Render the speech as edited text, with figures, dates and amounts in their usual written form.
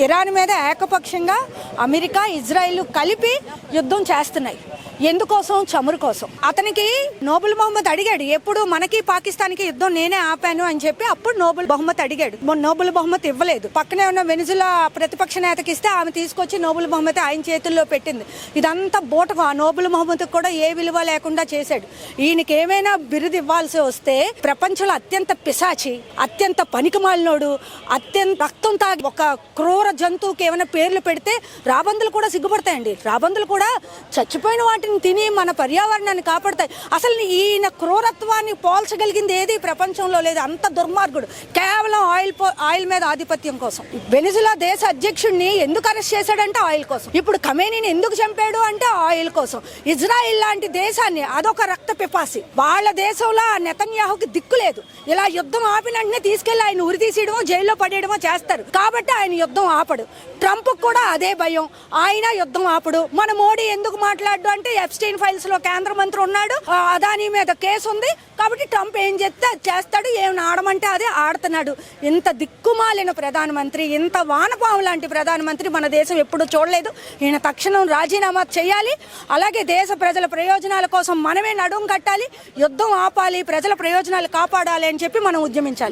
Iran మీద ఏకపక్షంగా America Israel కలిపి యుద్ధం చేస్తున్నాయి. ఎందుకోసం? చమురు కోసం. అతనికి నోబెల్ బహుమతి అడిగాడు. ఎప్పుడు మనకి పాకిస్తాన్కి యుద్ధం నేనే ఆపాను అని చెప్పి అప్పుడు నోబెల్ బహుమతి అడిగాడు. నోబెల్ బహుమతి ఇవ్వలేదు. పక్కనే ఉన్న వెనిజులా ప్రతిపక్ష నేతకి ఇస్తే ఆమె తీసుకొచ్చి నోబెల్ బహుమతి ఆయన చేతుల్లో పెట్టింది. ఇదంతా బూటకం. ఆ నోబెల్ బహుమతికి కూడా ఏ విలువ లేకుండా చేశాడు. ఈయనకి ఏమైనా బిరుదు ఇవ్వాల్సి వస్తే ప్రపంచంలో అత్యంత పిశాచి, అత్యంత పనికిమాలినోడు, అత్యంత రక్తం తాగి ఒక క్రూర జంతువుకి ఏమైనా పేర్లు పెడితే రాబందులు కూడా సిగ్గుపడతాయండి. రాబందులు కూడా చచ్చిపోయిన వాటిని తిని మన పర్యావరణాన్ని కాపాడతాయి. అసలు ఈయన క్రూరత్వాన్ని పోల్చగలిగింది ఏది ప్రపంచంలో లేదు. అంత దుర్మార్గుడు. కేవలం ఆయిల్ మీద ఆధిపత్యం కోసం. వెనిజులా దేశ అధ్యక్షుడిని ఎందుకు అరెస్ట్ చేశాడంటే ఆయిల్ కోసం. ఇప్పుడు ఖమేనీని ఎందుకు చంపాడు అంటే ఆయిల్ కోసం. ఇజ్రాయిల్ లాంటి దేశాన్ని, అదొక రక్త పిపాసి. వాళ్ళ దేశంలో నెతన్యాహుకి దిక్కు లేదు. ఇలా యుద్ధం ఆపిన వెంటనే తీసుకెళ్లి ఆయన ఉరి తీసేయడమో జైల్లో పడేయడమో చేస్తారు. కాబట్టి ఆయన యుద్ధం ఆపడు. ట్రంప్ కూడా అదే భయం. ఆయన యుద్ధం ఆపడు. మన మోడీ ఎందుకు మాట్లాడు అంటే ఎప్స్టైన్ ఫైల్స్ లో కేంద్ర మంత్రి ఉన్నాడు, అదానీ మీద కేసు ఉంది. కాబట్టి ట్రంప్ ఏం చేస్తే చేస్తాడు, ఏం ఆడమంటే అదే ఆడుతున్నాడు. ఇంత దిక్కుమాలిన ప్రధానమంత్రి, ఇంత వానపాము లాంటి ప్రధానమంత్రి మన దేశం ఎప్పుడు చూడలేదు. ఈయన తక్షణం రాజీనామా చేయాలి. అలాగే దేశ ప్రజల ప్రయోజనాల కోసం మనమే నడుం కట్టాలి. యుద్ధం ఆపాలి, ప్రజల ప్రయోజనాలు కాపాడాలి అని చెప్పి మనం ఉద్యమించాలి.